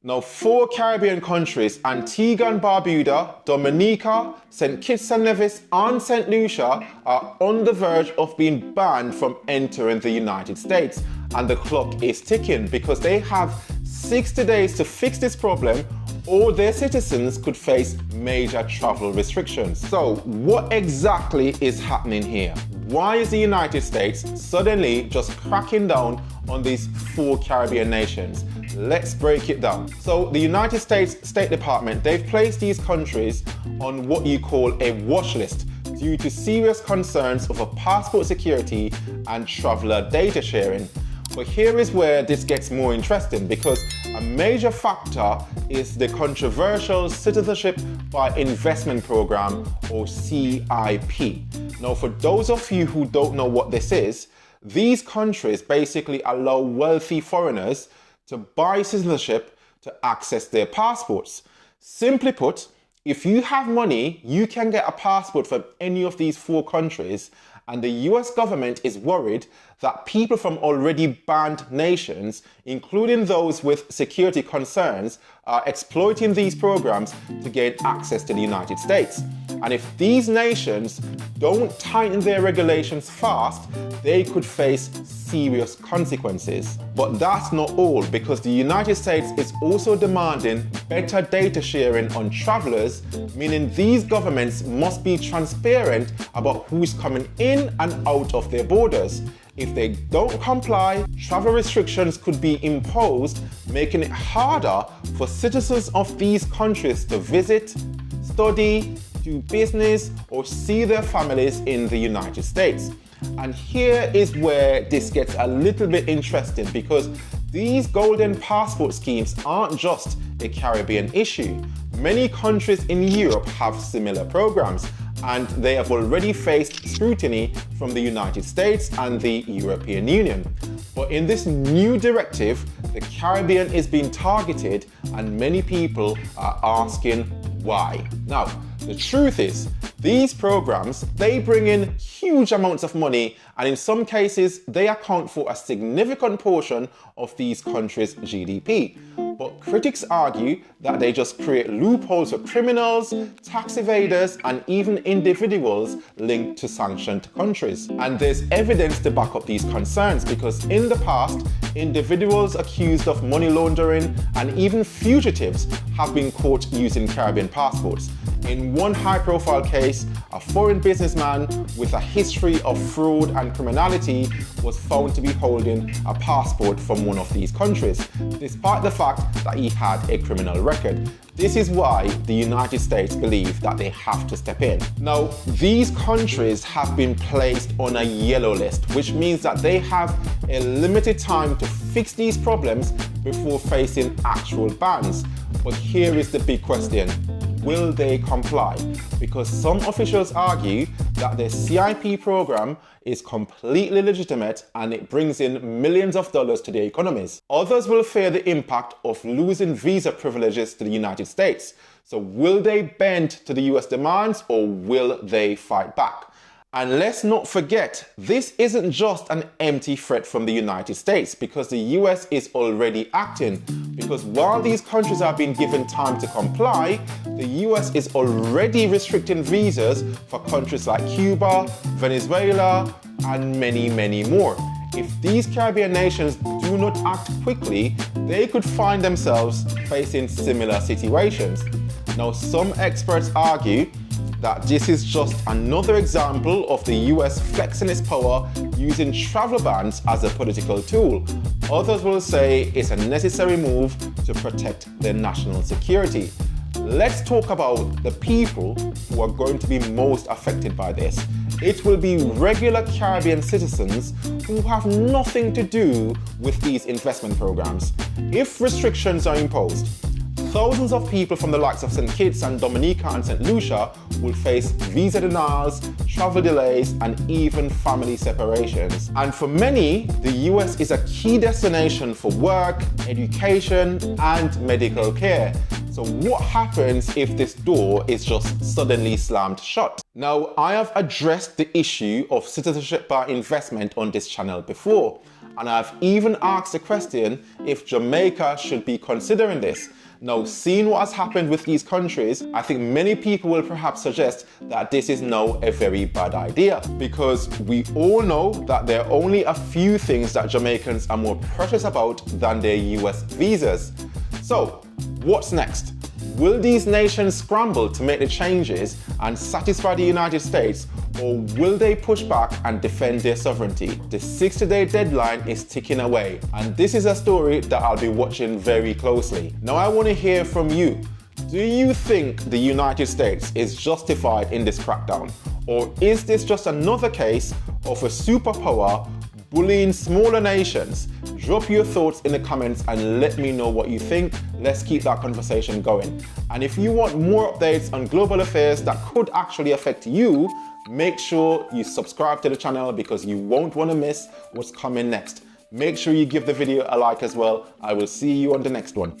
Now, 4 Caribbean countries, Antigua and Barbuda, Dominica, St. Kitts and Nevis, and Saint Lucia, are on the verge of being banned from entering the United States. And the clock is ticking because they have 60 days to fix this problem, or their citizens could face major travel restrictions. So, what exactly is happening here? Why is the United States suddenly just cracking down on these 4 Caribbean nations? Let's break it down. So the United States State Department, they've placed these countries on what you call a watch list due to serious concerns over passport security and traveler data sharing. But here is where this gets more interesting, because a major factor is the controversial Citizenship by Investment Program, or CIP. Now, for those of you who don't know what this is, these countries basically allow wealthy foreigners to buy citizenship to access their passports. Simply put, if you have money, you can get a passport from any of these 4 countries, and the US government is worried that people from already banned nations, including those with security concerns, are exploiting these programs to gain access to the United States. And if these nations don't tighten their regulations fast, they could face serious consequences. But that's not all, because the United States is also demanding better data sharing on travelers, meaning these governments must be transparent about who's coming in and out of their borders. If they don't comply, travel restrictions could be imposed, making it harder for citizens of these countries to visit, study, do business, or see their families in the United States. And here is where this gets a little bit interesting, because these golden passport schemes aren't just a Caribbean issue. Many countries in Europe have similar programs, and they have already faced scrutiny from the United States and the European Union. But in this new directive, the Caribbean is being targeted, and many people are asking why. Now, the truth is, these programs, they bring in huge amounts of money, and in some cases, they account for a significant portion of these countries' GDP. But critics argue that they just create loopholes for criminals, tax evaders, and even individuals linked to sanctioned countries. And there's evidence to back up these concerns, because in the past, individuals accused of money laundering and even fugitives have been caught using Caribbean passports. In one high-profile case, a foreign businessman with a history of fraud and criminality was found to be holding a passport from one of these countries, despite the fact that he had a criminal record. This is why the United States believe that they have to step in. Now, these countries have been placed on a yellow list, which means that they have a limited time to fix these problems before facing actual bans. But here is the big question. Will they comply? Because some officials argue that the CIP program is completely legitimate and it brings in millions of dollars to their economies. Others will fear the impact of losing visa privileges to the United States. So will they bend to the US demands, or will they fight back? And let's not forget, this isn't just an empty threat from the United States, because the US is already acting. Because while these countries are being given time to comply, the US is already restricting visas for countries like Cuba, Venezuela, and many, many more. If these Caribbean nations do not act quickly, they could find themselves facing similar situations. Now, some experts argue that this is just another example of the US flexing its power using travel bans as a political tool. Others will say it's a necessary move to protect their national security. Let's talk about the people who are going to be most affected by this. It will be regular Caribbean citizens who have nothing to do with these investment programs. If restrictions are imposed, thousands of people from the likes of St. Kitts and Dominica and Saint Lucia will face visa denials, travel delays, and even family separations. And for many, the US is a key destination for work, education, and medical care. So what happens if this door is just suddenly slammed shut? Now, I have addressed the issue of citizenship by investment on this channel before, and I've even asked the question if Jamaica should be considering this. Now, seeing what has happened with these countries, I think many people will perhaps suggest that this is now a very bad idea, because we all know that there are only a few things that Jamaicans are more precious about than their US visas. So, what's next? Will these nations scramble to make the changes and satisfy the United States, or will they push back and defend their sovereignty? The 60-day deadline is ticking away, and this is a story that I'll be watching very closely. Now, I want to hear from you. Do you think the United States is justified in this crackdown, or is this just another case of a superpower bullying smaller nations? Drop your thoughts in the comments and let me know what you think. Let's keep that conversation going. And if you want more updates on global affairs that could actually affect you, make sure you subscribe to the channel, because you won't want to miss what's coming next. Make sure you give the video a like as well. I will see you on the next one.